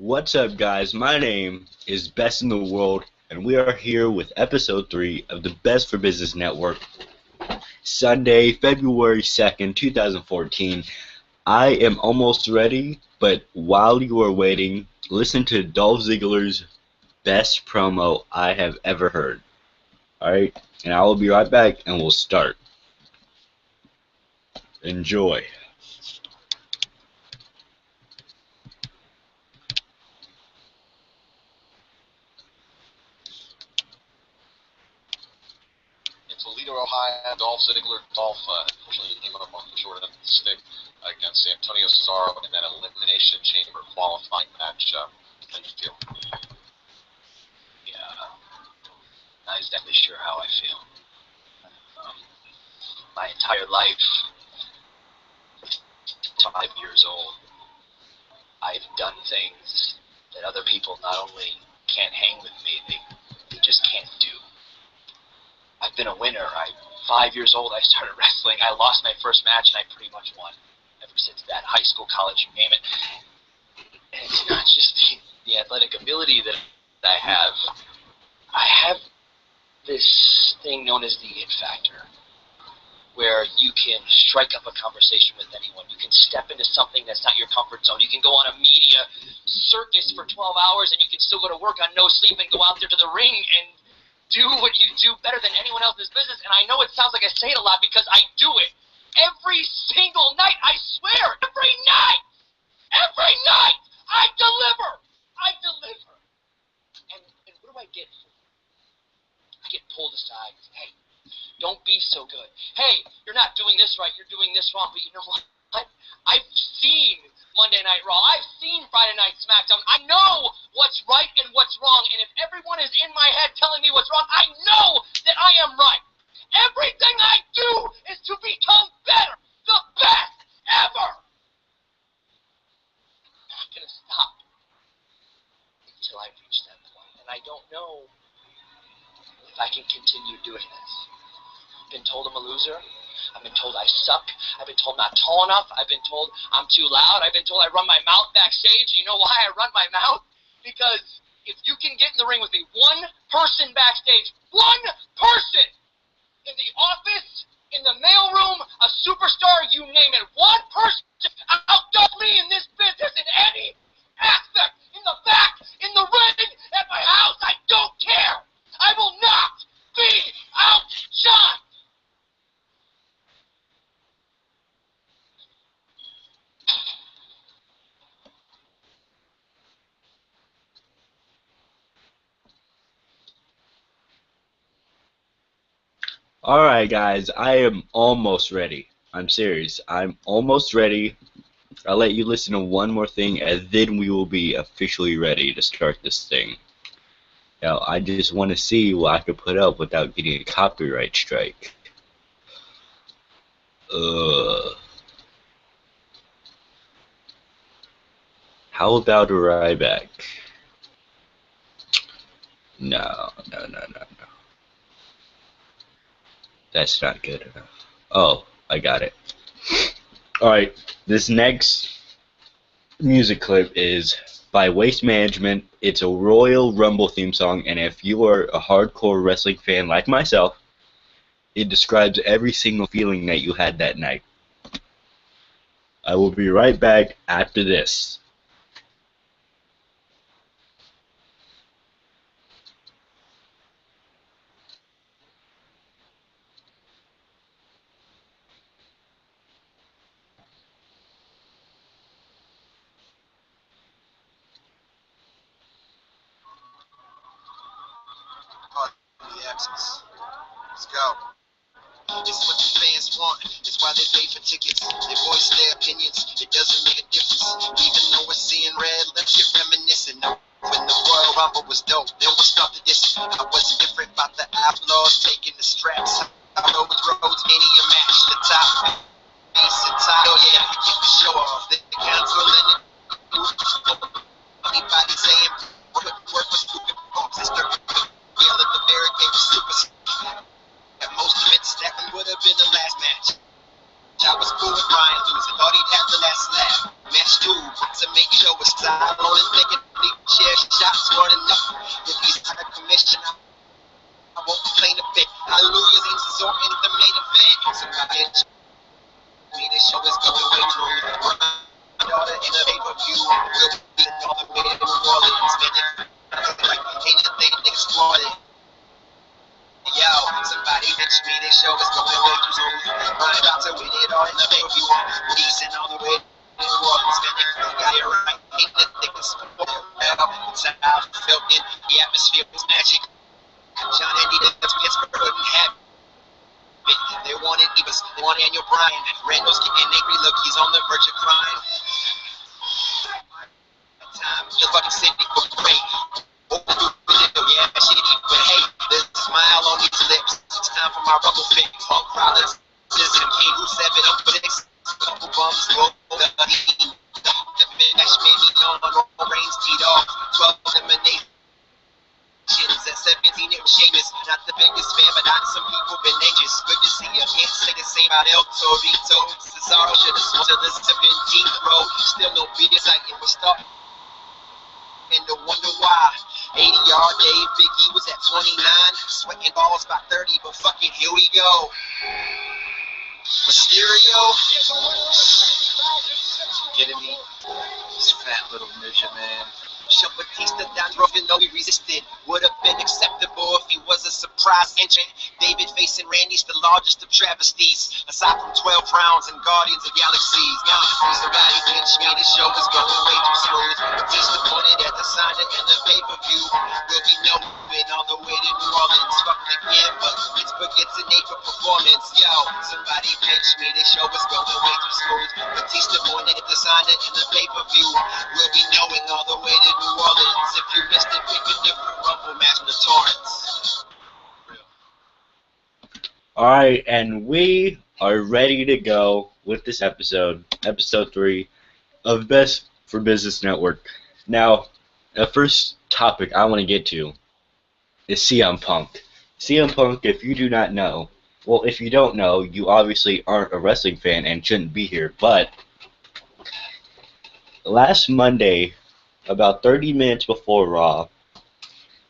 What's up, guys? My name is Best in the World, and we are here with episode 3 of the Best for Business Network, Sunday, February 2nd, 2014. I am almost ready, but while you are waiting, listen to Dolph Ziggler's best promo I have ever heard. Alright, and I will be right back, and we'll start. Enjoy. Toledo, Ohio, Dolph Ziggler. Dolph, unfortunately, came up on the short end of the stick against Antonio Cesaro in that Elimination Chamber qualifying match. How do you feel? Yeah, not exactly sure how I feel. My entire life, 5 years old, I've done things that other people not only can't hang with me, they just can't do. I've been a winner. 5 years old, I started wrestling. I lost my first match, and I pretty much won ever since that. High school, college, you name it. And it's not just the athletic ability that I have. I have this thing known as the it factor, where you can strike up a conversation with anyone. You can step into something that's not your comfort zone. You can go on a media circus for 12 hours, and you can still go to work on no sleep and go out there to the ring and do what you do better than anyone else in this business. And I know it sounds like I say it a lot because I do it every single night. I swear, every night I deliver. And what do I get? I get pulled aside. Hey, don't be so good. Hey, you're not doing this right. You're doing this wrong. But you know what? I've seen Monday Night Raw. I've seen Friday Night SmackDown. I know what's right and what's wrong. And if everyone is in my head telling me what's wrong, I know that I am right. Everything I do is to become better, the best ever. I'm not going to stop until I reach that point. And I don't know if I can continue doing this. I've been told I'm a loser. I've been told I suck. I've been told I'm not tall enough. I've been told I'm too loud. I've been told I run my mouth backstage. You know why I run my mouth? Because if you can get in the ring with me, one person backstage, one person in the office, in the mailroom, a superstar, you name it, one person outdoes me in this business in any aspect, in the back, in the ring, at my house, I don't care. I will not be outshined. Alright, guys, I am almost ready. I'm serious. I'm almost ready. I'll let you listen to one more thing, and then we will be officially ready to start this thing. Now, I just want to see what I can put up without getting a copyright strike. How about a Ryback? No. That's not good enough. Oh, I got it. Alright, this next music clip is by Waste Management. It's a Royal Rumble theme song, and if you are a hardcore wrestling fan like myself, it describes every single feeling that you had that night. I will be right back after this. Let's go. It's what the fans want. It's why they pay for tickets. They voice their opinions. It doesn't make a difference. Even though we're seeing red, let's get reminiscing. Now, when the Royal Rumble was dope, then what started this? I wasn't different about the outlaws taking the straps. I rode roads, mania match, the top. Ace and title, yeah, we get the show off. They canceling it. Anybody saying work was stupid bombs. It's the real at the barricade was super. At most events, that would have been the last match. I was cool with Bryan losing, thought he'd have the last laugh. Match 2, to make sure it's time on and thinking Bryan. Randall's getting angry, look, he's on the verge of crying. Time, the fucking city for great. Yeah, shitty, but hey, there's a smile on these lips. It's time for my rumble pick. Punk violence, Citizen King, who's 7 up for this. Couple bums, roll the heat. The finish made me known on Reigns teed off. 12 eliminations at 17, it was Sheamus. Not the biggest fan, but not some people been anxious. Good to see you. Can't say the same about El Torito. Cesaro should have swung to the 17th row. Still no big excitement. We're starting to wonder why. 80-yard Dave, Big E was at 29. Sweating balls by 30, but fuck it, here we go. Mysterio. Getting me? This fat little midget, man. Shove Batista down, broken, no, he resisted. Would have been acceptable if he was a surprise entrant. David facing Randy's the largest of travesties. Aside from 12 rounds and Guardians of Galaxies. Somebody pinch me, the show is going way too smooth. Batista pointed at the sign and the pay-per-view. We'll be knowing on the way to New Orleans. Fucked again, but Pittsburgh gets an A for performance. Yo, somebody pinch me, the show is going way too smooth. Batista pointed at the sign and the pay-per-view. We'll be knowing all the way to New Orleans. If you missed it, pick a different Rumble match from the Torrents. Alright, and we are ready to go with this episode 3 of Best for Business Network. Now, the first topic I want to get to is CM Punk. CM Punk, if you do not know, well, if you don't know, you obviously aren't a wrestling fan and shouldn't be here, but last Monday, about 30 minutes before Raw,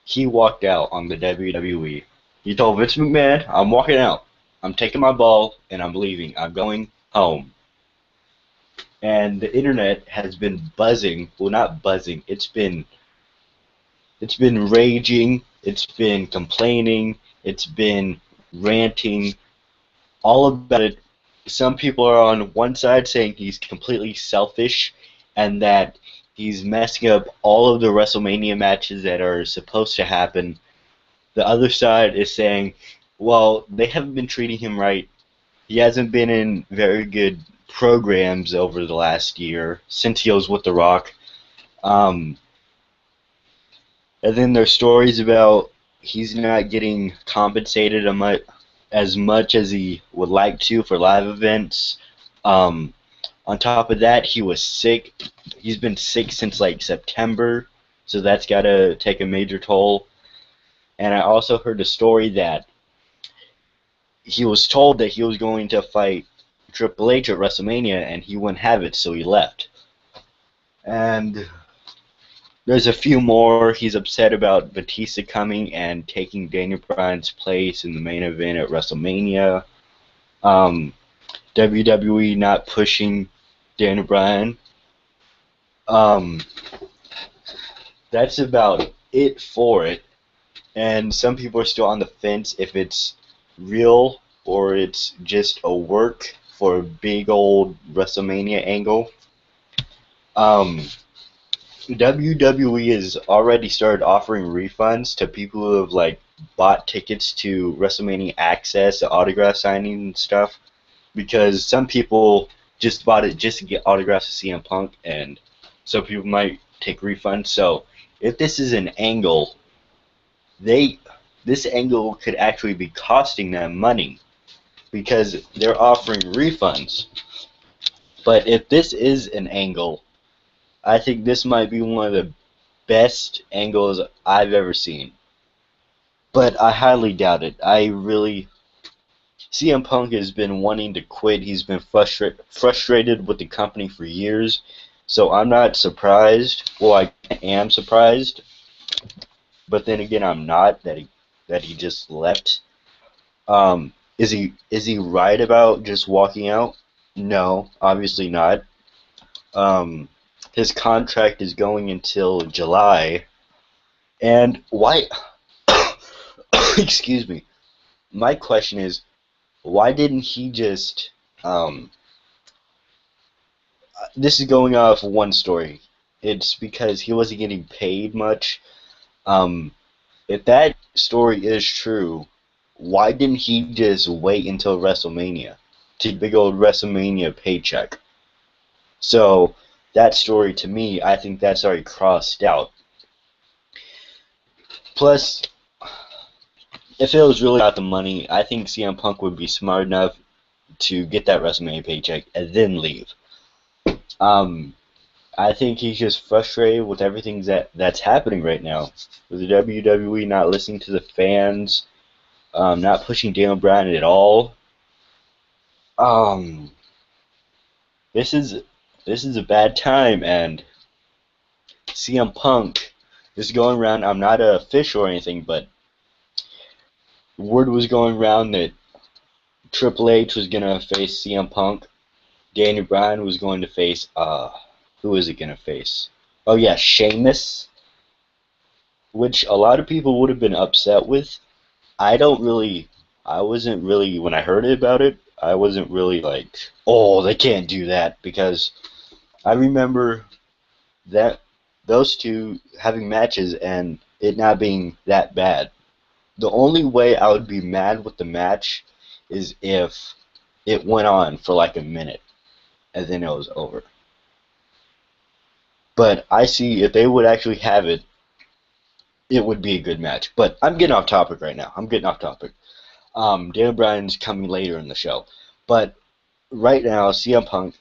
he walked out on the WWE. He told Vince McMahon, I'm walking out. I'm taking my ball and I'm leaving. I'm going home. And the internet has been buzzing. Well, not buzzing. It's been raging. It's been complaining. It's been ranting. All about it. Some people are on one side saying he's completely selfish and that he's messing up all of the WrestleMania matches that are supposed to happen. The other side is saying, well, they haven't been treating him right. He hasn't been in very good programs over the last year since he was with The Rock. And then there's stories about he's not getting compensated as much as he would like to for live events. On top of that, he was sick. He's been sick since like September, so that's got to take a major toll. And I also heard a story that he was told that he was going to fight Triple H at WrestleMania, and he wouldn't have it, so he left. And there's a few more. He's upset about Batista coming and taking Daniel Bryan's place in the main event at WrestleMania. WWE not pushing Daniel Bryan. That's about it for it. And some people are still on the fence if it's real or it's just a work for a big old WrestleMania angle. WWE has already started offering refunds to people who have like bought tickets to WrestleMania Access, autograph signing and stuff, because some people just bought it just to get autographs of CM Punk, and some people might take refunds. So if this is an angle, this angle could actually be costing them money because they're offering refunds. But if this is an angle, I think this might be one of the best angles I've ever seen. But I highly doubt it. CM Punk has been wanting to quit. He's been frustrated with the company for years. So I'm not surprised. Well, I am surprised. But then again, I'm not that he just left. Is he right about just walking out? No, obviously not. His contract is going until July. And why? Excuse me. My question is, why didn't he just? This is going off one story. It's because he wasn't getting paid much. If that story is true, why didn't he just wait until WrestleMania? to big old WrestleMania paycheck. So that story, to me, I think that's already crossed out. Plus, if it was really about the money, I think CM Punk would be smart enough to get that WrestleMania paycheck and then leave. I think he's just frustrated with everything that's happening right now. With the WWE not listening to the fans, not pushing Daniel Bryan at all. This is a bad time, and CM Punk is going around. I'm not a official or anything, but word was going around that Triple H was gonna face CM Punk. Daniel Bryan was going to face who is it gonna face? Oh yeah, Sheamus, which a lot of people would have been upset with. I wasn't really, when I heard about it, I wasn't really like, oh, they can't do that, because I remember that those two having matches and it not being that bad. The only way I would be mad with the match is if it went on for like a minute and then it was over. But I see if they would actually have it, it would be a good match. But I'm getting off topic right now. Daniel Bryan's coming later in the show. But right now, CM Punk,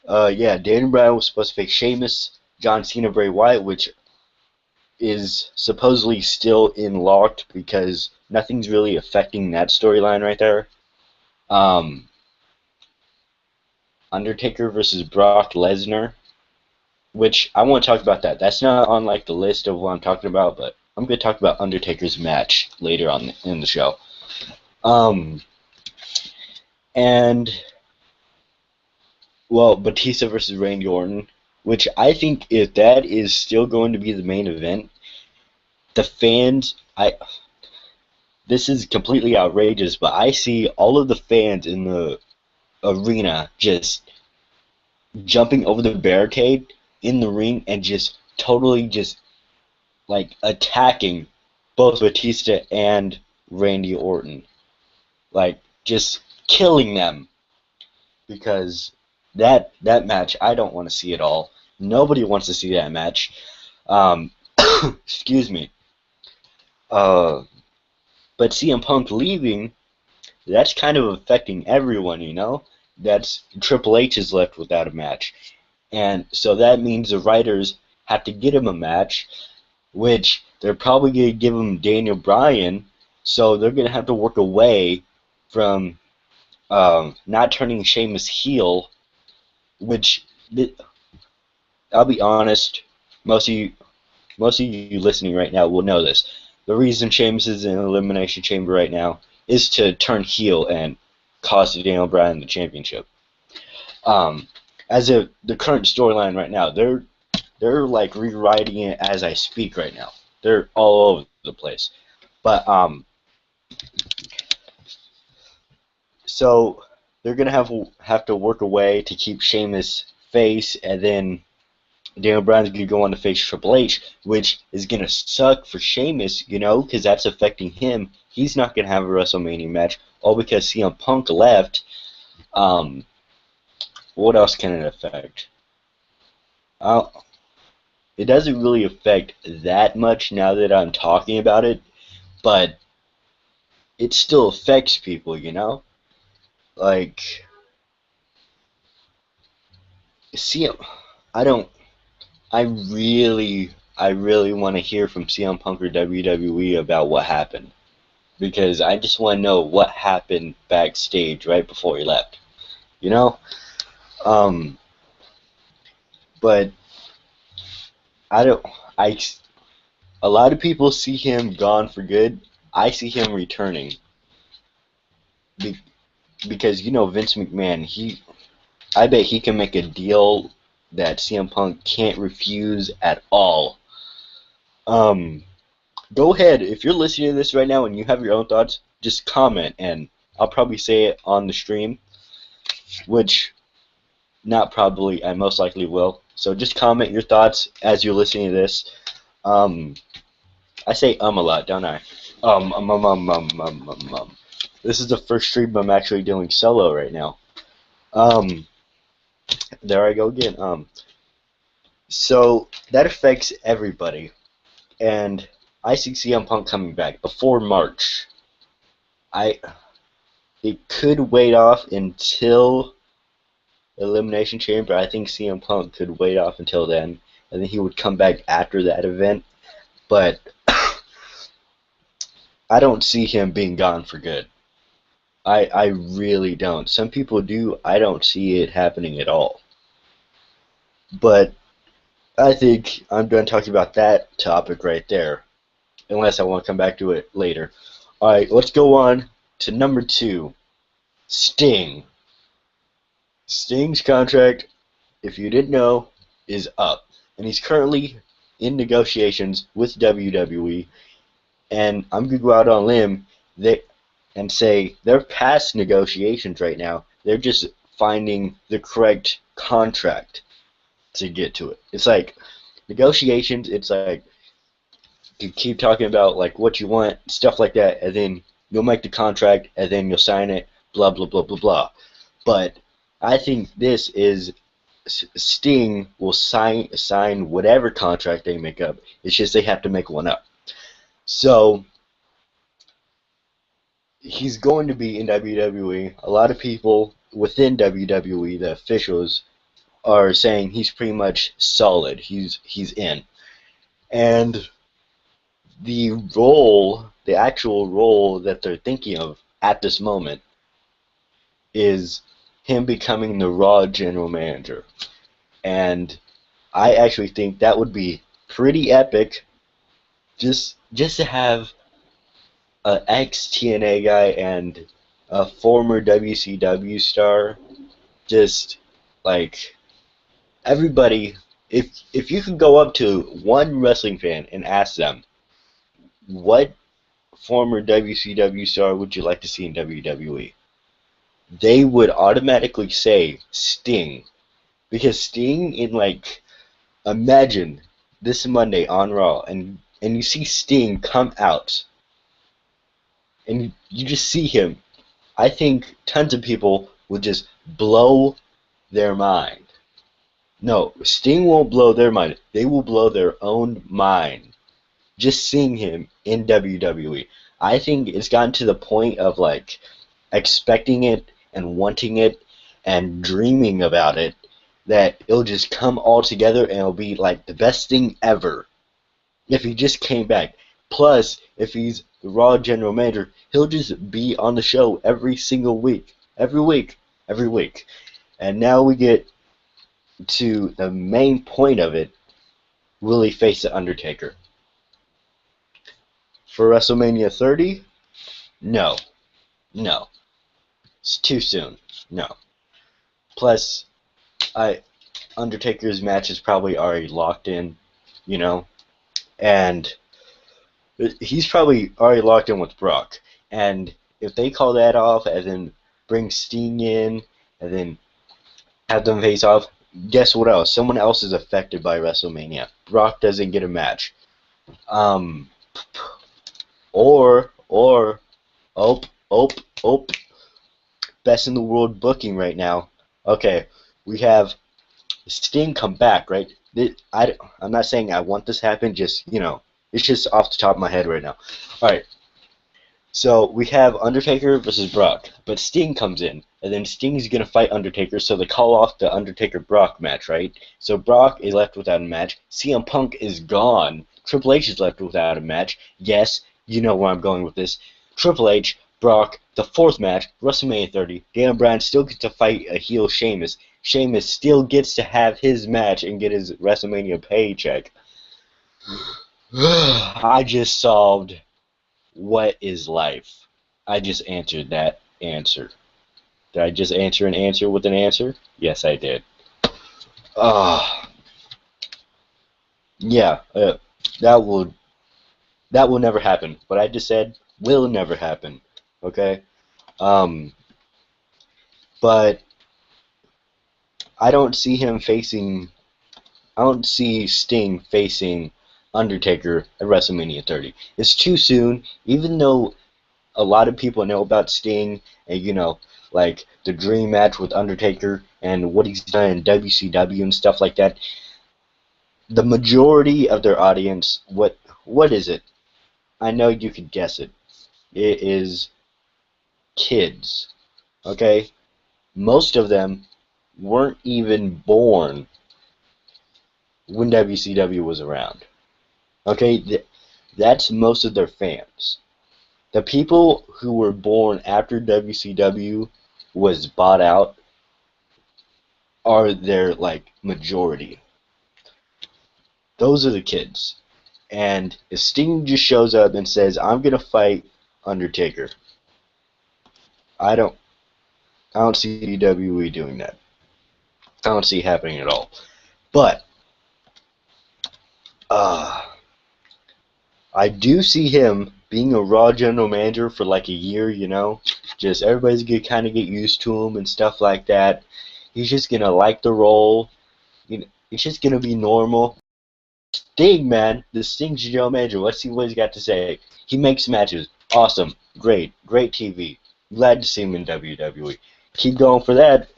Daniel Bryan was supposed to face Sheamus, John Cena, Bray Wyatt, which is supposedly still in locked because nothing's really affecting that storyline right there. Undertaker versus Brock Lesnar, which I want to talk about that. That's not on like the list of what I'm talking about, but I'm going to talk about Undertaker's match later on in the show. Batista versus Randy Orton, which I think if that is still going to be the main event, the fans, this is completely outrageous, but I see all of the fans in the arena just jumping over the barricade in the ring and just totally just like attacking both Batista and Randy Orton. Like just killing them, because that match I don't want to see at all. Nobody wants to see that match. Excuse me. But CM Punk leaving, that's kind of affecting everyone, you know? That's Triple H is left without a match. And so that means the writers have to get him a match, which they're probably going to give him Daniel Bryan, so they're going to have to work away from not turning Sheamus heel, which, I'll be honest, most of you listening right now will know this. The reason Sheamus is in Elimination Chamber right now is to turn heel and cost Daniel Bryan the championship. As of the current storyline right now, they're like rewriting it as I speak right now. They're all over the place. But so they're gonna have to work a way to keep Sheamus face, and then Daniel Bryan's gonna go on to face Triple H, which is gonna suck for Sheamus, you know, because that's affecting him. He's not gonna have a WrestleMania match, all because CM Punk left. What else can it affect? It doesn't really affect that much now that I'm talking about it, but it still affects people, you know? Like, I really want to hear from CM Punk or WWE about what happened, because I just want to know what happened backstage right before he left, you know? But a lot of people see him gone for good. I see him returning. Because, you know, Vince McMahon, I bet he can make a deal that CM Punk can't refuse at all. Go ahead, if you're listening to this right now and you have your own thoughts, just comment, and I'll probably say it on the stream, which, not probably, I most likely will. So just comment your thoughts as you're listening to this. I say a lot, don't I? This is the first stream I'm actually doing solo right now. Um, there I go again. So that affects everybody, and I see CM Punk coming back before March. I It could wait off until Elimination Chamber. I think CM Punk could wait off until then, and then he would come back after that event. But I don't see him being gone for good. I really don't. Some people do. I don't see it happening at all. But I think I'm done talking about that topic right there, unless I want to come back to it later. Alright, let's go on to number 2. Sting. Sting's contract, if you didn't know, is up. And he's currently in negotiations with WWE. And I'm going to go out on a limb and say they're past negotiations right now. They're just finding the correct contract to get to it. It's like negotiations, it's like you keep talking about like what you want, stuff like that, and then you'll make the contract, and then you'll sign it, blah, blah, blah, blah, blah. But I think this is Sting will sign whatever contract they make up. It's just they have to make one up. So he's going to be in WWE. A lot of people within WWE, the officials, are saying he's pretty much solid. He's in. And the actual role that they're thinking of at this moment is him becoming the Raw general manager. And I actually think that would be pretty epic, just to have an ex-TNA guy and a former WCW star, just like everybody. If you could go up to one wrestling fan and ask them, what former WCW star would you like to see in WWE? They would automatically say Sting. Because Sting in like, imagine this Monday on Raw and you see Sting come out and you just see him. I think tons of people would just blow their mind. No, Sting won't blow their mind. They will blow their own mind just seeing him in WWE. I think it's gotten to the point of like expecting it and wanting it and dreaming about it, that it'll just come all together and it'll be like the best thing ever if he just came back. Plus, if he's the Raw general manager, he'll just be on the show every single week. Every week. Every week. And now we get to the main point of it. Will he face the Undertaker? For WrestleMania 30? No. No. It's too soon. No. Plus, Undertaker's match is probably already locked in, you know, and he's probably already locked in with Brock. And if they call that off and then bring Sting in and then have them face off, guess what else? Someone else is affected by WrestleMania. Brock doesn't get a match. Or best in the world booking right now. Okay, we have Sting come back, right? I'm not saying I want this to happen, just, you know, it's just off the top of my head right now. Alright, so we have Undertaker versus Brock, but Sting comes in, and then Sting's going to fight Undertaker, so they call off the Undertaker-Brock match, right? So Brock is left without a match, CM Punk is gone, Triple H is left without a match. Yes, you know where I'm going with this. Triple H, Brock, the fourth match, WrestleMania 30. Daniel Bryan still gets to fight a heel Sheamus. Sheamus still gets to have his match and get his WrestleMania paycheck. I just solved what is life. I just answered that answer. Did I just answer an answer with an answer? Yes, I did. Yeah, that will never happen. What I just said will never happen. Okay? But I don't see Sting facing Undertaker at WrestleMania 30. It's too soon, even though a lot of people know about Sting, and, you know, like the dream match with Undertaker and what he's done in WCW and stuff like that, the majority of their audience, what is it? I know you could guess it. It is kids. Okay? Most of them weren't even born when WCW was around. Okay? That's most of their fans. The people who were born after WCW was bought out are their, like, majority. Those are the kids. And if Sting just shows up and says, I'm gonna fight Undertaker, I don't see WWE doing that. I don't see it happening at all. But I do see him being a Raw general manager for like a year, you know? Just everybody's gonna kind of get used to him and stuff like that. He's just gonna like the role. You know, it's just gonna be normal. Sting, man, the Sting's general manager. Let's see what he's got to say. He makes matches. Awesome. Great TV. Glad to see him in WWE. Keep going for that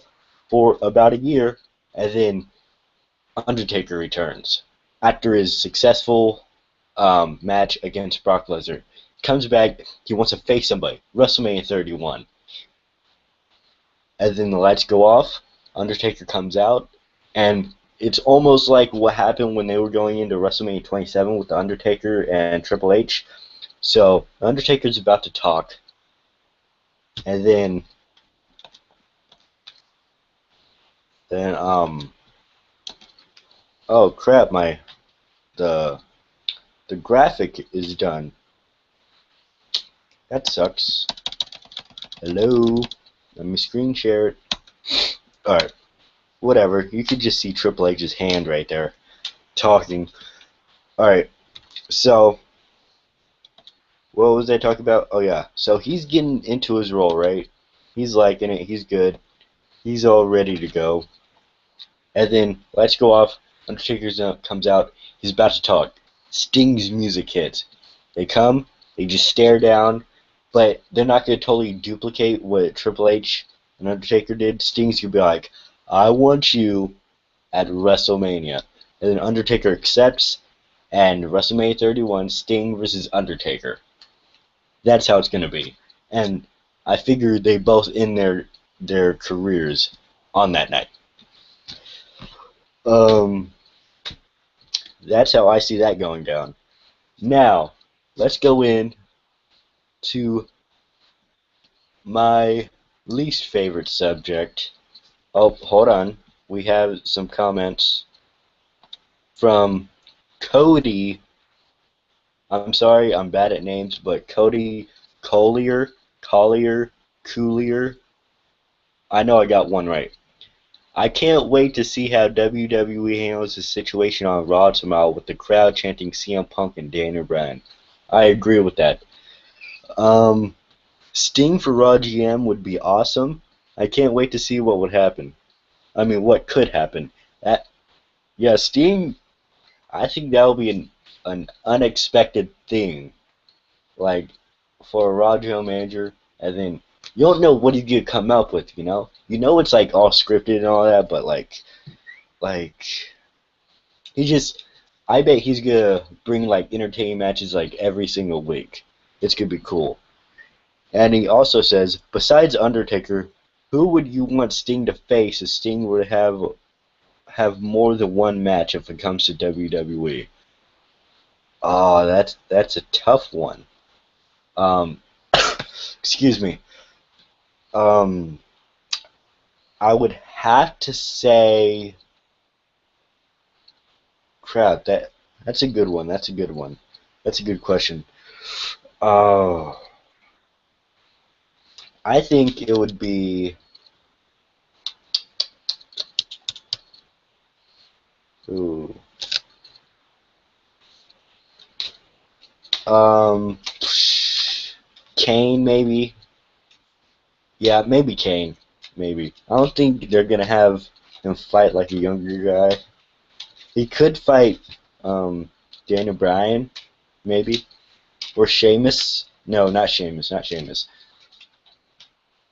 for about a year, and then Undertaker returns after his successful match against Brock Lesnar. Comes back, he wants to face somebody. WrestleMania 31. And then the lights go off, Undertaker comes out, and it's almost like what happened when they were going into WrestleMania 27 with The Undertaker and Triple H. So, The Undertaker's about to talk, and then oh crap, the graphic is done. That sucks. Hello? Let me screen share it. Alright. Whatever. You could just see Triple H's hand right there. Talking. Alright. So, what was I talking about? Oh yeah. So he's getting into his role, right? He's liking it. He's good. He's all ready to go. And then, lights go off. Undertaker comes out. He's about to talk. Sting's music hits. They come. They just stare down. But they're not going to totally duplicate what Triple H and Undertaker did. Sting's going to be like, I want you at WrestleMania. And then Undertaker accepts. And WrestleMania 31, Sting versus Undertaker. That's how it's going to be. And I figure they both end their careers on that night. That's how I see that going down. Now, let's go in to my least favorite subject. Oh, hold on. We have some comments from Cody. I'm sorry, I'm bad at names, but Cody Collier. I know I got one right. I can't wait to see how WWE handles the situation on Raw tomorrow with the crowd chanting CM Punk and Daniel Bryan. I agree with that. Sting for Raw GM would be awesome. I can't wait to see what would happen. I mean, what could happen. Yeah, Sting, I think that will be an unexpected thing. Like, for a Raw general manager, and then you don't know what he's gonna come up with, you know? You know it's like all scripted and all that, but like I bet he's gonna bring like entertaining matches like every single week. It's gonna be cool. And he also says, besides Undertaker, who would you want Sting to face if Sting would have more than one match if it comes to WWE? Oh, that's a tough one. Excuse me. I would have to say, crap. That's a good one. That's a good one. That's a good question. I think it would be. Ooh. Kane, maybe. Yeah, maybe Kane. Maybe. I don't think they're gonna have him fight like a younger guy. He could fight Daniel Bryan, maybe. Or Sheamus. No, not Sheamus. Not Sheamus.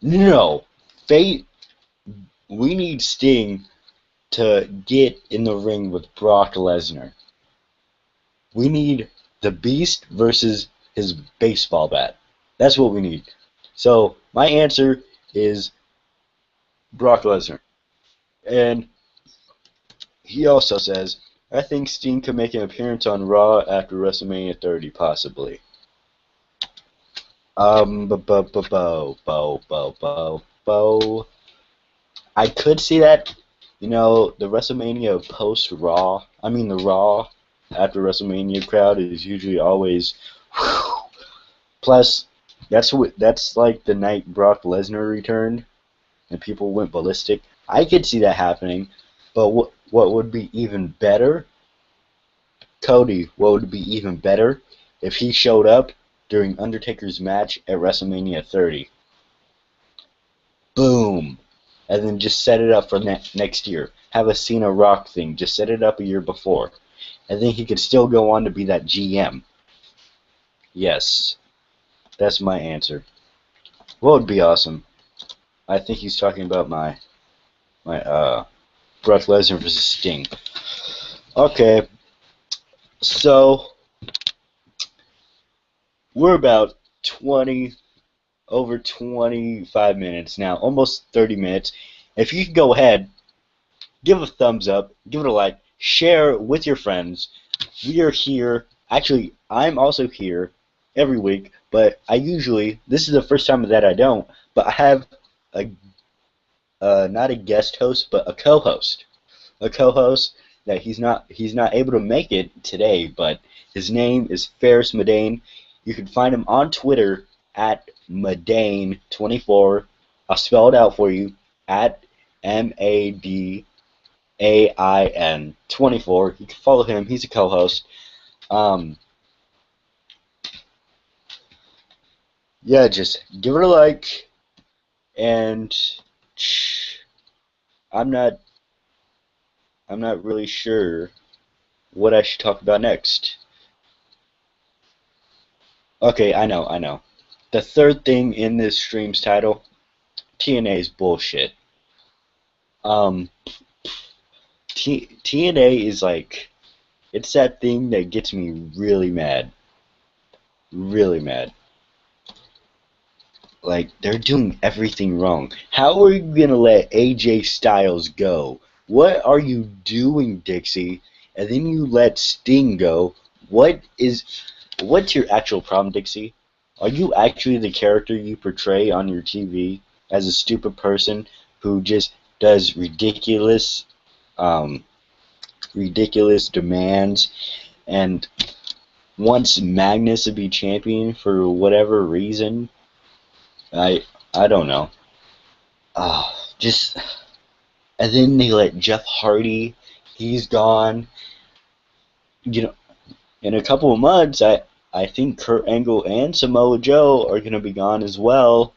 No. Fate, we need Sting to get in the ring with Brock Lesnar. We need the Beast versus his baseball bat. That's what we need. So my answer is Brock Lesnar. And he also says, I think Sting could make an appearance on Raw after WrestleMania 30, possibly. I could see that. You know, the WrestleMania post-Raw, the Raw after WrestleMania crowd is usually always, whew. Plus, that's like the night Brock Lesnar returned, and people went ballistic. I could see that happening, but what would be even better, Cody? What would be even better if he showed up during Undertaker's match at WrestleMania 30? Boom. And then just set it up for next year. Have a Cena Rock thing. Just set it up a year before. And then he could still go on to be that GM. Yes. That's my answer. What would be awesome? I think he's talking about my Brock Lesnar versus Sting. Okay. So, we're about over 25 minutes now, almost 30 minutes. If you could go ahead, give a thumbs up, give it a like, share with your friends. We are here. Actually, I'm also here every week, but this is the first time that I don't, but I have not a guest host, but a co-host. A co-host that he's not able to make it today, but his name is Ferris Madain. You can find him on Twitter at Madain24. I'll spell it out for you. At MADAIN 24. You can follow him. He's a co-host. Yeah, just give it a like. And I'm not really sure what I should talk about next. Okay, I know. The third thing in this stream's title, TNA is bullshit. TNA is like, it's that thing that gets me really mad. Really mad. Like, they're doing everything wrong. How are you gonna let AJ Styles go? What are you doing, Dixie? And then you let Sting go. What's your actual problem, Dixie? Are you actually the character you portray on your TV as a stupid person who just does ridiculous demands and wants Magnus to be champion for whatever reason? I don't know. And then they let Jeff Hardy. He's gone. You know, in a couple of months, I think Kurt Angle and Samoa Joe are gonna be gone as well.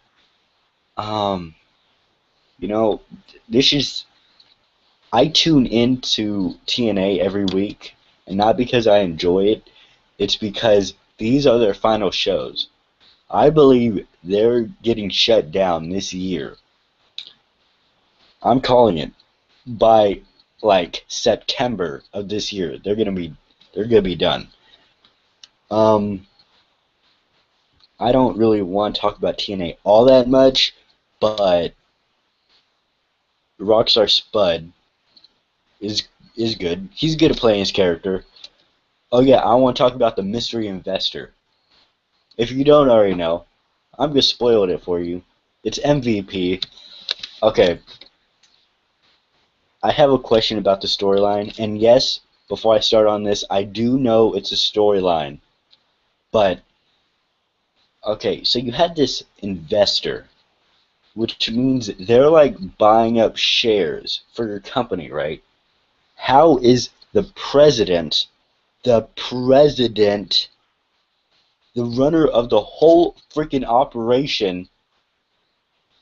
This is. I tune into TNA every week, and not because I enjoy it. It's because these are their final shows. I believe they're getting shut down this year. I'm calling it. By like September of this year, they're gonna be done. I don't really want to talk about TNA all that much, but Rockstar Spud is good. He's good at playing his character. Oh yeah, I want to talk about the mystery investor. If you don't already know, I'm just spoiling it for you. It's MVP. Okay. I have a question about the storyline, and yes, before I start on this, I do know it's a storyline. But, okay, so you had this investor, which means they're like buying up shares for your company, right? How is the president, the runner of the whole freaking operation,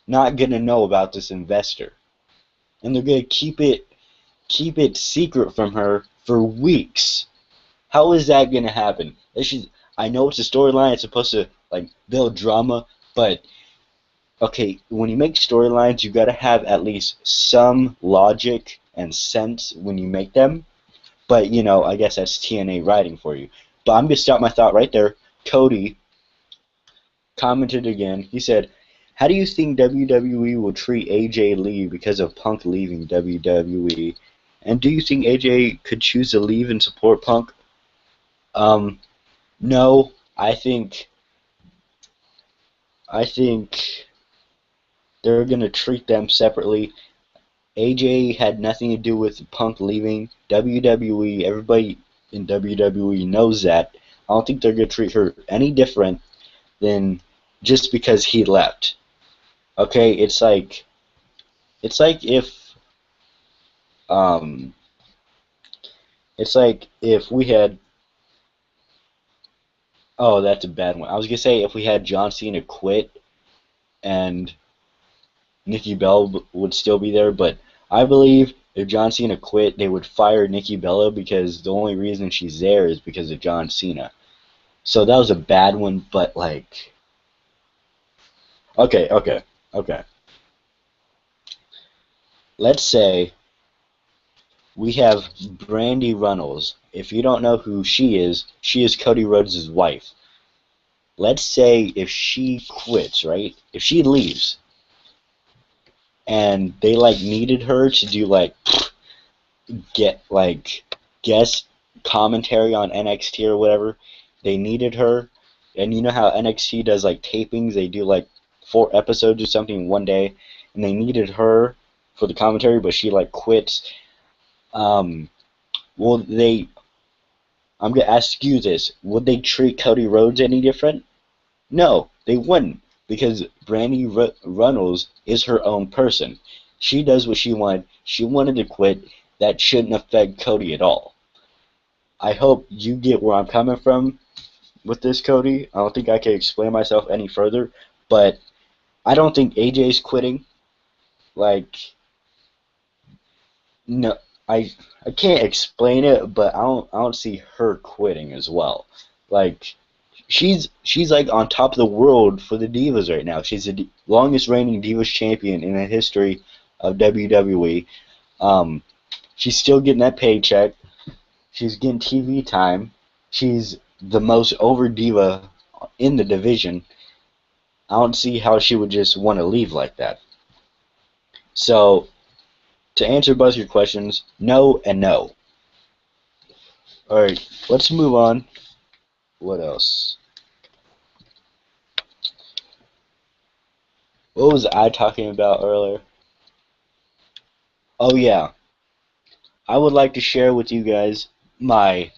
not gonna know about this investor? And they're gonna keep it secret from her for weeks. How is that gonna happen? I know it's a storyline, it's supposed to like build drama, but okay, when you make storylines, you gotta have at least some logic and sense when you make them. But, you know, I guess that's TNA writing for you. But I'm going to stop my thought right there. Cody commented again. He said, how do you think WWE will treat AJ Lee because of Punk leaving WWE? And do you think AJ could choose to leave and support Punk? No. I think they're going to treat them separately. AJ had nothing to do with Punk leaving WWE. Everybody in WWE knows that. I don't think they're going to treat her any different than just because he left. Okay, it's like if um it's like if we had oh, that's a bad one. I was going to say if we had John Cena quit and Nikki Bella would still be there, but I believe if John Cena quit, they would fire Nikki Bella because the only reason she's there is because of John Cena. So that was a bad one, but like, okay. Let's say we have Brandy Runnels. If you don't know who she is Cody Rhodes' wife. Let's say if she quits, right? If she leaves, and they like needed her to do like get like guest commentary on NXT or whatever. They needed her, and you know how NXT does like tapings? They do like 4 episodes or something one day, and they needed her for the commentary, but she like quits. Um, well, they. I'm gonna ask you this: would they treat Cody Rhodes any different? No, they wouldn't, because Brandy Runnels is her own person. She does what she wanted. She wanted to quit. That shouldn't affect Cody at all. I hope you get where I'm coming from with this, Cody. I don't think I can explain myself any further, but I don't think AJ's quitting. Like, no, I can't explain it, but I don't see her quitting as well. Like, she's like on top of the world for the Divas right now. She's the longest reigning Divas champion in the history of WWE. Um, she's still getting that paycheck. She's getting TV time. She's the most over diva in the division. I don't see how she would just want to leave like that. So, to answer both your questions, no and no. Alright, let's move on. What else? What was I talking about earlier? Oh yeah, I would like to share with you guys my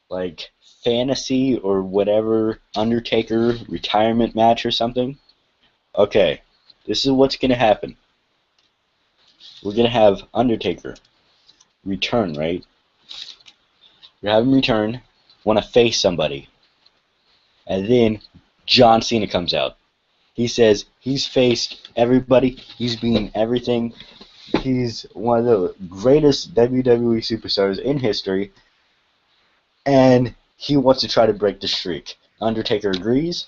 like fantasy or whatever Undertaker retirement match or something. Okay, this is what's gonna happen. We're gonna have Undertaker return, right? You're having him return, want to face somebody, and then John Cena comes out. He says he's faced everybody, he's beaten everything. He's one of the greatest WWE superstars in history, and he wants to try to break the streak. Undertaker agrees,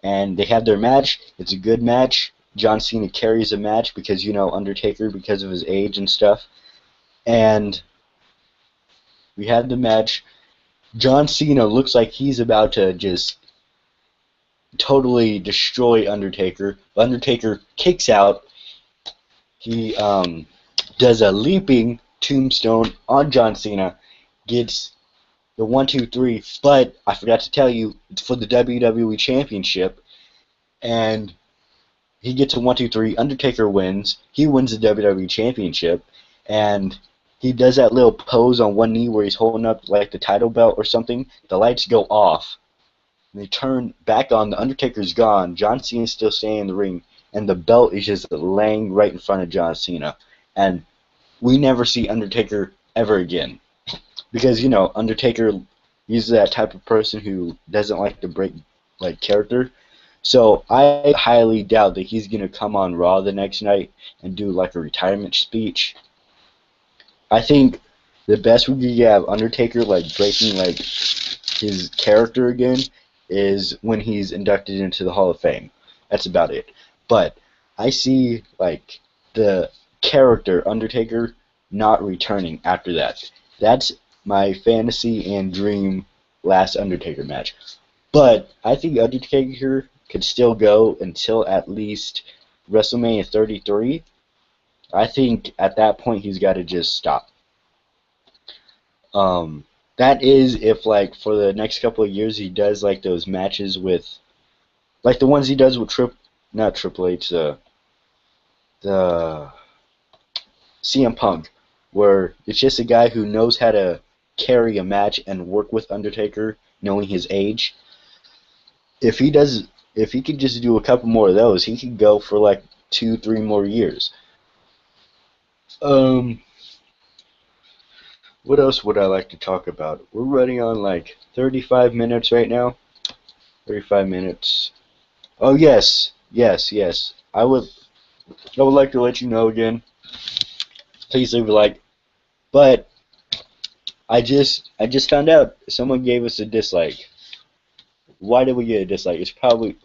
and they have their match. It's a good match. John Cena carries the match because, you know, Undertaker, because of his age and stuff. And we had the match. John Cena looks like he's about to just totally destroy Undertaker. Undertaker kicks out. He does a leaping tombstone on John Cena, gets the 1, 2, 3, but I forgot to tell you, it's for the WWE Championship, and he gets a 1, 2, 3. Undertaker wins. He wins the WWE Championship, and he does that little pose on one knee where he's holding up like the title belt or something. The lights go off, and they turn back on. The Undertaker's gone. John Cena's still standing in the ring, and the belt is just laying right in front of John Cena. And we never see Undertaker ever again. Because, you know, Undertaker, he's that type of person who doesn't like to break, like, character. So I highly doubt that he's going to come on Raw the next night and do, like, a retirement speech. I think the best we could have Undertaker, like, breaking, like, his character again is when he's inducted into the Hall of Fame. That's about it. But I see like the character Undertaker not returning after that. That's my fantasy and dream last Undertaker match. But I think Undertaker could still go until at least WrestleMania 33. I think at that point he's got to just stop. That is if like for the next couple of years he does like those matches with like the ones he does with not Triple H, the CM Punk, where it's just a guy who knows how to carry a match and work with Undertaker, knowing his age. If he could just do a couple more of those, he could go for like 2, 3 more years. What else would I like to talk about? We're running on like 35 minutes right now. 35 minutes. Oh yes. I would like to let you know again. Please leave a like. But I just found out someone gave us a dislike. Why did we get a dislike? It's probably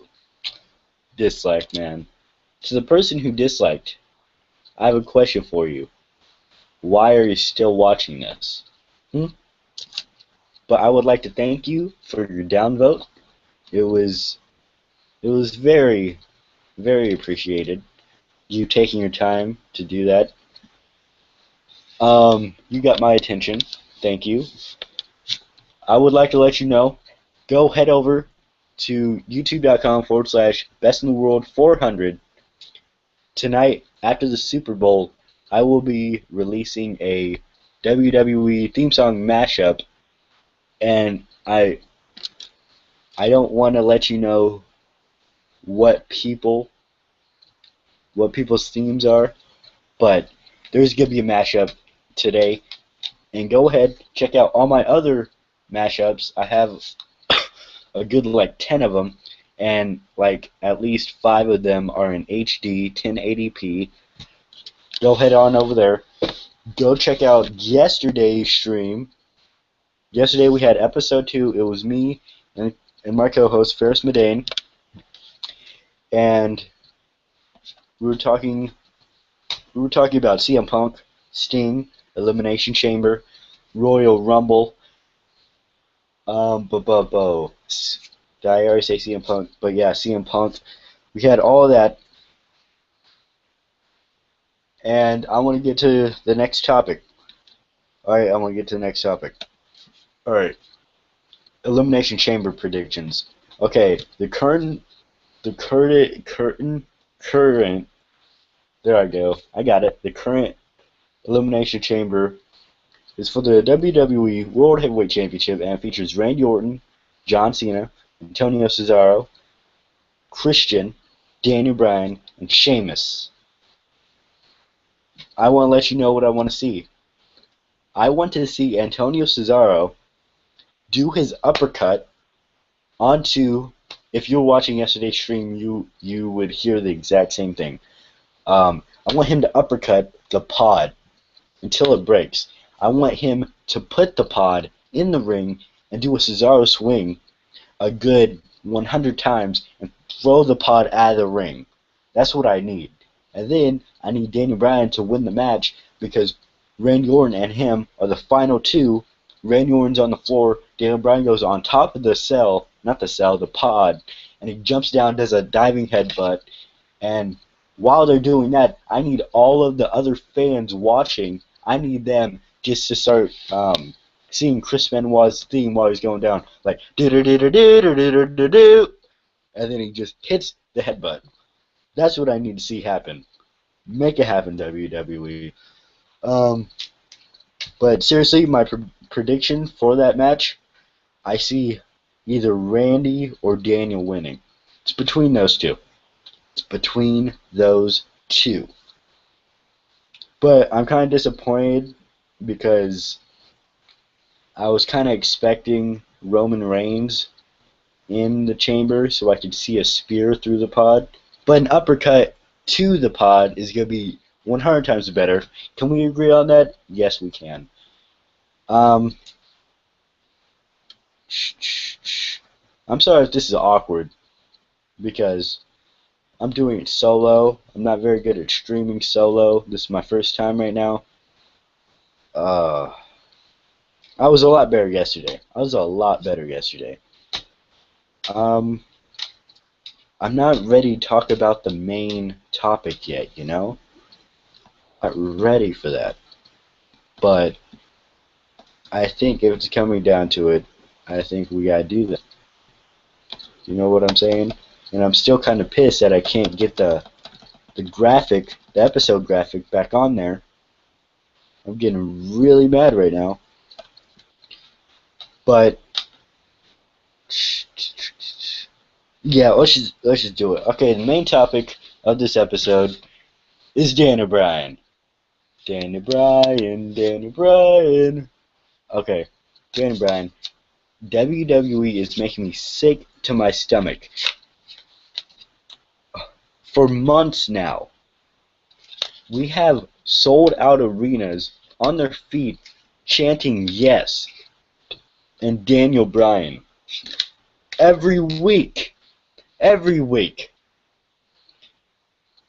dislike, man. To the person who disliked, I have a question for you. Why are you still watching this? But I would like to thank you for your downvote. It was very, very appreciated. You taking your time to do that. You got my attention. Thank you. I would like to let you know, go head over to youtube.com/bestintheworld 400. Tonight, after the Super Bowl, I will be releasing a WWE theme song mashup, and I don't want to let you know what people's themes are, but there's gonna be a mashup today. And go ahead, check out all my other mashups. I have a good like 10 of them, and like at least 5 of them are in HD 1080p. Go head on over there. Go check out yesterday's stream. Yesterday we had episode 2. It was me and my co-host Ferris Medane, and we were talking about CM Punk, Sting, Elimination Chamber, Royal Rumble. Did I already say CM Punk? But yeah, CM Punk. We had all of that. And I want to get to the next topic. Alright, I want to get to the next topic. Alright. Elimination Chamber predictions. Okay, the current, there I go. I got it. The current Elimination Chamber is for the WWE World Heavyweight Championship and features Randy Orton, John Cena, Antonio Cesaro, Christian, Daniel Bryan, and Sheamus. I want to let you know what I want to see. I want to see Antonio Cesaro do his uppercut onto, if you're watching yesterday's stream, you would hear the exact same thing. I want him to uppercut the pod until it breaks. I want him to put the pod in the ring and do a Cesaro swing a good 100 times and throw the pod out of the ring. That's what I need. And then I need Daniel Bryan to win the match because Randy Orton and him are the final two. Randy Orton's on the floor. Daniel Bryan goes on top of the pod, and he jumps down, does a diving headbutt. And while they're doing that, I need all of the other fans watching. I need them just to start seeing Chris Benoit's theme while he's going down, like do do do do do do do do, and then he just hits the headbutt. That's what I need to see happen. Make it happen, WWE. But seriously, my prediction for that match, I see either Randy or Daniel winning. It's between those two. But I'm kind of disappointed because I was kind of expecting Roman Reigns in the chamber so I could see a spear through the pod. But an uppercut to the pod is going to be 100 times better. Can we agree on that? Yes, we can. I'm sorry if this is awkward, because I'm doing it solo. I'm not very good at streaming solo. This is my first time right now. I was a lot better yesterday. Um, I'm not ready to talk about the main topic yet, you know? Not ready for that. But I think if it's coming down to it, I think we gotta do that. You know what I'm saying? And I'm still kind of pissed that I can't get the graphic, the episode graphic back on there. I'm getting really mad right now. But yeah, let's just do it. Okay, the main topic of this episode is Daniel Bryan. Daniel Bryan. Okay, Daniel Bryan. WWE is making me sick to my stomach. For months now, we have sold out arenas on their feet chanting yes and Daniel Bryan. Every week.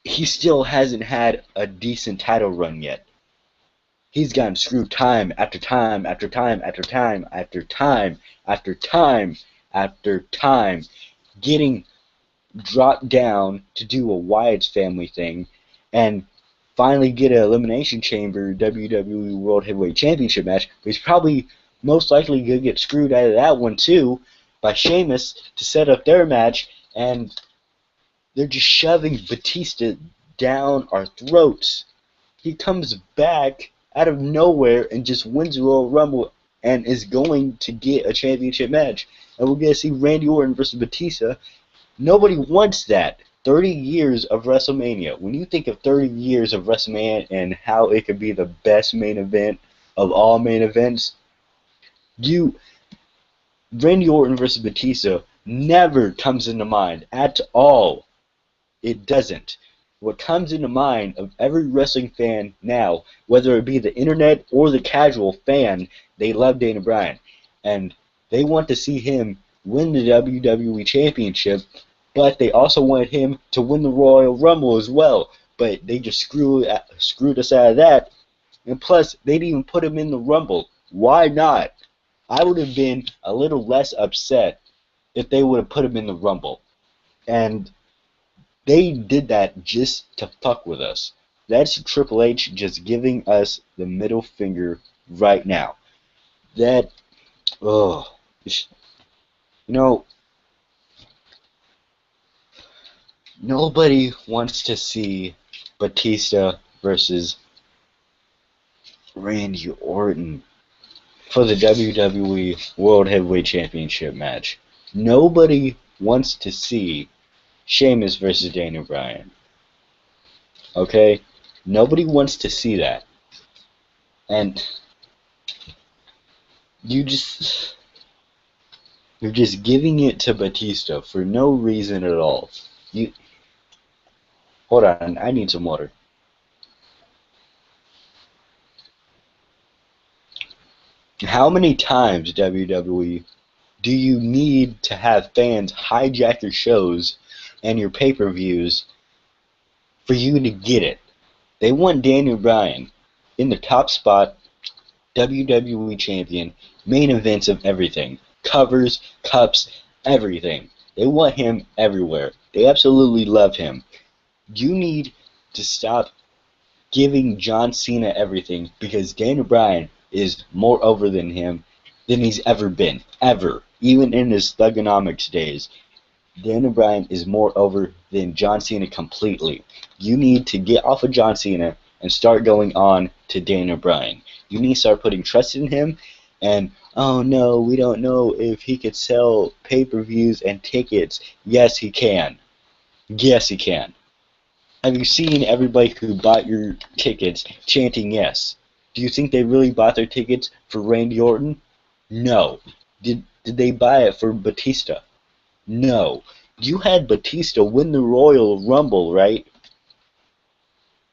He still hasn't had a decent title run yet. He's gotten screwed time after time after time after time after time after time after time, getting dropped down to do a Wyatt's family thing, and finally get an Elimination Chamber WWE World Heavyweight Championship match. But he's probably most likely going to get screwed out of that one too by Sheamus to set up their match, and they're just shoving Batista down our throats. He comes back out of nowhere and just wins the Royal Rumble and is going to get a championship match. And we're going to see Randy Orton versus Batista. Nobody wants that. 30 years of WrestleMania. When you think of 30 years of WrestleMania and how it could be the best main event of all main events, Randy Orton versus Batista never comes into mind at all. It doesn't. What comes into mind of every wrestling fan now, whether it be the internet or the casual fan, they love Daniel Bryan. And they want to see him win the WWE Championship, but they also want him to win the Royal Rumble as well. But they just screwed us out of that. And plus, they didn't even put him in the Rumble. Why not? I would have been a little less upset if they would have put him in the Rumble. And they did that just to fuck with us. That's Triple H just giving us the middle finger right now. Nobody wants to see Batista versus Randy Orton for the WWE World Heavyweight Championship match. Nobody wants to see Sheamus versus Daniel Bryan. Okay? Nobody wants to see that. And you're just giving it to Batista for no reason at all. Hold on, I need some water. How many times, WWE, do you need to have fans hijack your shows and your pay-per-views for you to get it? They want Daniel Bryan in the top spot, WWE Champion, main events of everything, covers, cups, everything. They want him everywhere. They absolutely love him. You need to stop giving John Cena everything, because Daniel Bryan is more over than him than he's ever been. Ever. Even in his Thugonomics days. Daniel Bryan is more over than John Cena completely. You need to get off of John Cena and start going on to Daniel Bryan. You need to start putting trust in him, and oh no, we don't know if he could sell pay-per-views and tickets. Yes, he can. Yes, he can. Have you seen everybody who bought your tickets chanting yes? Do you think they really bought their tickets for Randy Orton? No. Did they buy it for Batista? No. You had Batista win the Royal Rumble, right?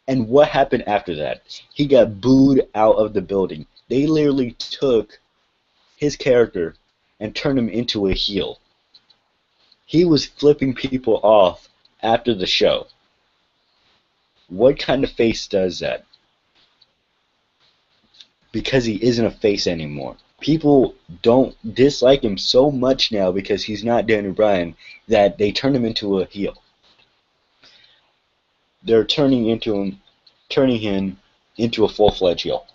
And what happened after that? He got booed out of the building. They literally took his character and turned him into a heel. He was flipping people off after the show. What kind of face does that? Because he isn't a face anymore. People don't dislike him so much now because he's not Daniel Bryan that they turn him into a heel. They're turning him into a full-fledged heel.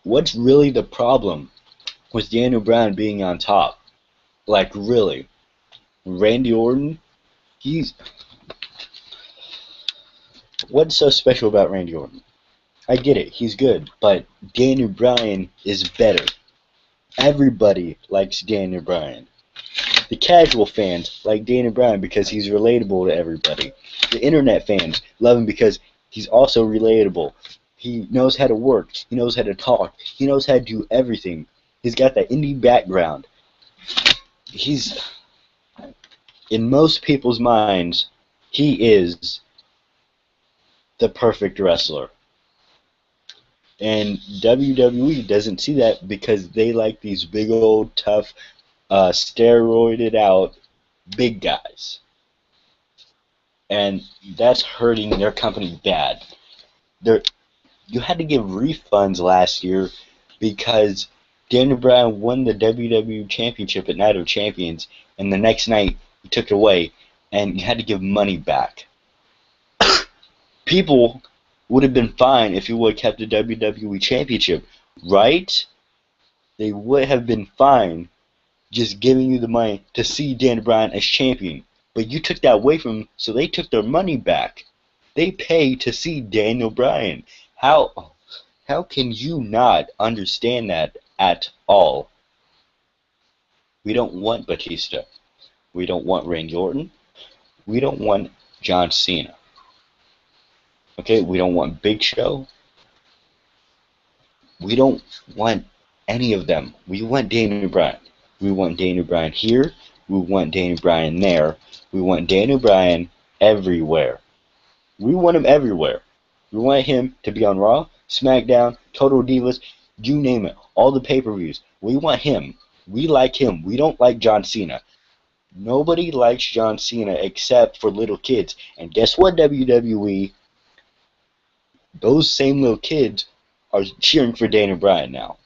What's really the problem with Daniel Bryan being on top? Like, really? Randy Orton? What's so special about Randy Orton? I get it, he's good, but Daniel Bryan is better. Everybody likes Daniel Bryan. The casual fans like Daniel Bryan because he's relatable to everybody. The internet fans love him because he's also relatable. He knows how to work. He knows how to talk. He knows how to do everything. He's got that indie background. He's, in most people's minds, he is the perfect wrestler. And WWE doesn't see that because they like these big old tough, steroided out big guys. And that's hurting their company bad. You had to give refunds last year because Daniel Bryan won the WWE Championship at Night of Champions, and the next night he took it away, and you had to give money back. People would have been fine if you would have kept the WWE Championship, right? They would have been fine just giving you the money to see Daniel Bryan as champion. But you took that away from them, so they took their money back. They pay to see Daniel Bryan. How can you not understand that at all? We don't want Batista. We don't want Randy Orton. We don't want John Cena. Okay, we don't want Big Show. We don't want any of them. We want Daniel Bryan. We want Daniel Bryan here. We want Daniel Bryan there. We want Daniel Bryan everywhere. We want him everywhere. We want him to be on Raw, SmackDown, Total Divas, you name it. All the pay-per-views. We want him. We like him. We don't like John Cena. Nobody likes John Cena except for little kids. And guess what, WWE? Those same little kids are cheering for Daniel Bryan now.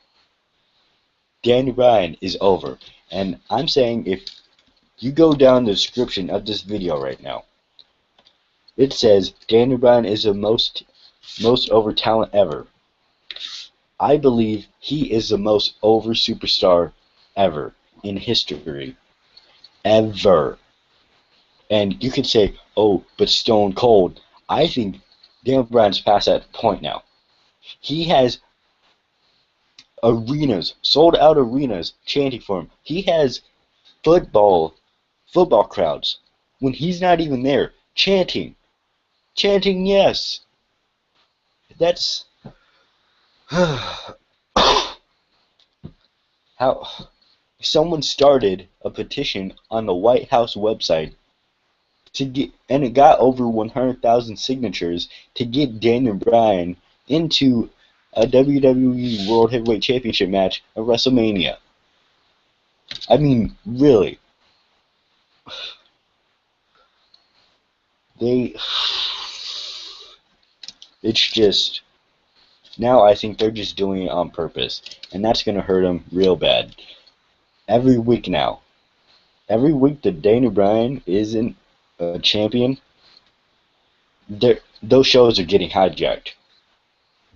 Daniel Bryan is over. And I'm saying if you go down the description of this video right now, it says Daniel Bryan is the most over talent ever. I believe he is the most over superstar ever in history. Ever. And you could say, oh, but Stone Cold. I think Daniel Bryan's past that point now. He has arenas, sold out arenas chanting for him. He has football crowds when he's not even there chanting. Chanting yes. That's how someone started a petition on the White House website to get, and it got over 100,000 signatures to get Daniel Bryan into a WWE World Heavyweight Championship match at WrestleMania. I mean, really. It's just, now I think they're just doing it on purpose, and that's going to hurt them real bad. Every week now. Every week that Daniel Bryan isn't a champion, those shows are getting hijacked.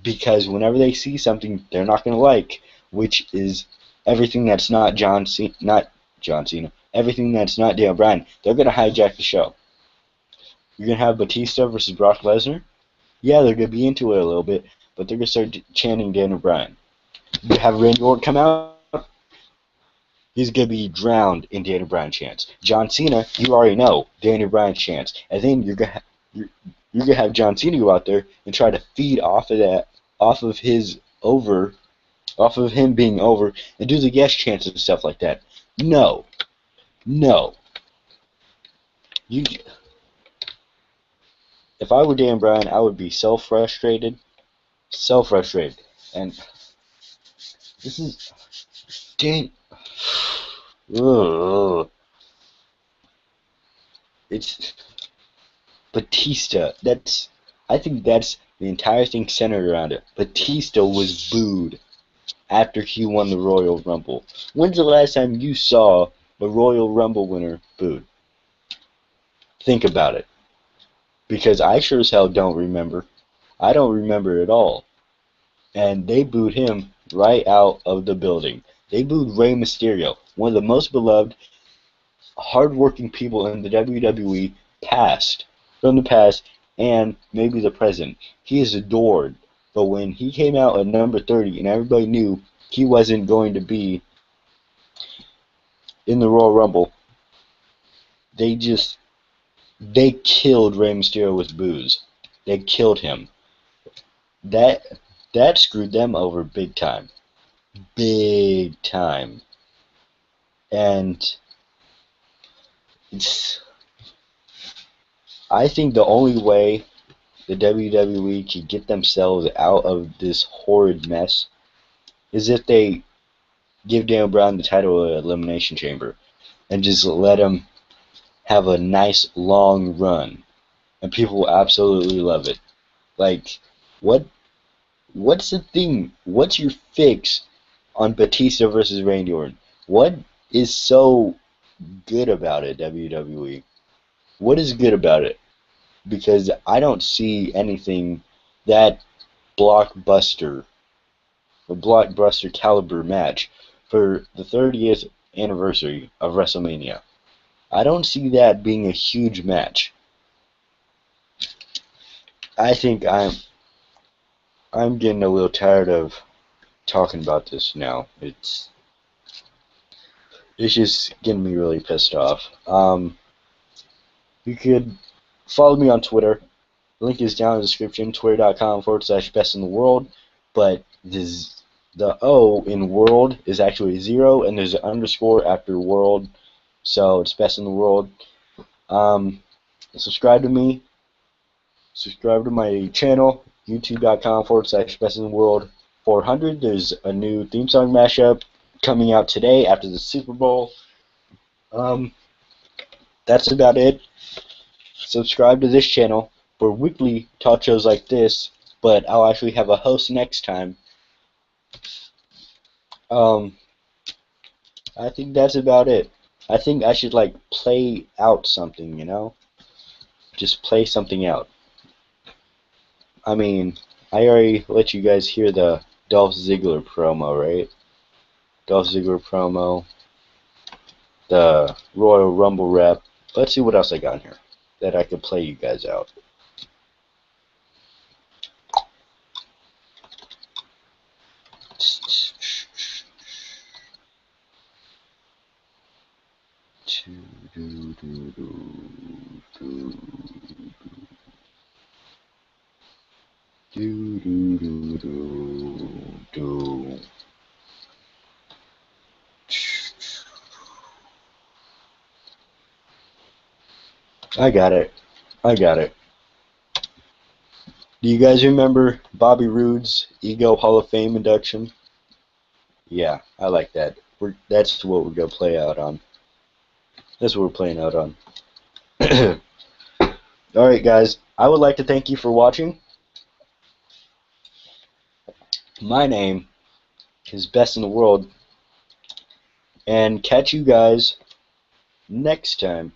Because whenever they see something they're not going to like, which is everything that's not John Cena, everything that's not Daniel Bryan, they're going to hijack the show. You're going to have Batista versus Brock Lesnar? Yeah, they're going to be into it a little bit, but they're going to start chanting Daniel Bryan. You have Randy Orton come out, he's going to be drowned in Daniel Bryan chants. John Cena, you already know, Daniel Bryan chants. And then you're going to have John Cena go out there and try to feed off of that, off of him being over, and do the yes chants and stuff like that. No. If I were Dan Bryan, I would be so frustrated. And this is Dan. it's Batista. I think that's the entire thing centered around it. Batista was booed after he won the Royal Rumble. When's the last time you saw a Royal Rumble winner booed? Think about it. Because I sure as hell don't remember. I don't remember at all. And they booed him right out of the building. They booed Rey Mysterio, one of the most beloved, hardworking people in the WWE from the past, and maybe the present. He is adored. But when he came out at number 30 and everybody knew he wasn't going to be in the Royal Rumble, they killed Rey Mysterio with boos. They killed him. That screwed them over big time. Big time. And I think the only way the WWE can get themselves out of this horrid mess is if they give Daniel Bryan the title of Elimination Chamber and just let him have a nice long run, and people will absolutely love it. Like, what's the thing? What's your fix on Batista versus Randy Orton? What is so good about it, WWE? What is good about it? Because I don't see anything that blockbuster caliber match for the 30th anniversary of WrestleMania. I don't see that being a huge match. I think I'm getting a little tired of talking about this now. It's just getting me really pissed off. You could follow me on Twitter. The link is down in the description, twitter.com/bestintheworld. But the O in world is actually 0, and there's an underscore after world. So it's BestInTheWorld. Subscribe to me. Subscribe to my channel, youtube.com/BestInTheWorld 400. There's a new theme song mashup coming out today after the Super Bowl. That's about it. Subscribe to this channel for weekly talk shows like this, but I'll actually have a host next time. I think that's about it. I think I should play out something, Just play something out. I mean, I already let you guys hear the Dolph Ziggler promo, right? Dolph Ziggler promo, the Royal Rumble rep. Let's see what else I got in here that I could play you guys out. I got it. Do you guys remember Bobby Roode's Ego Hall of Fame induction? Yeah, I like that. That's what we're going to play out on. That's what we're playing out on. Alright guys, I would like to thank you for watching. My name is BestInTheWorld, and catch you guys next time.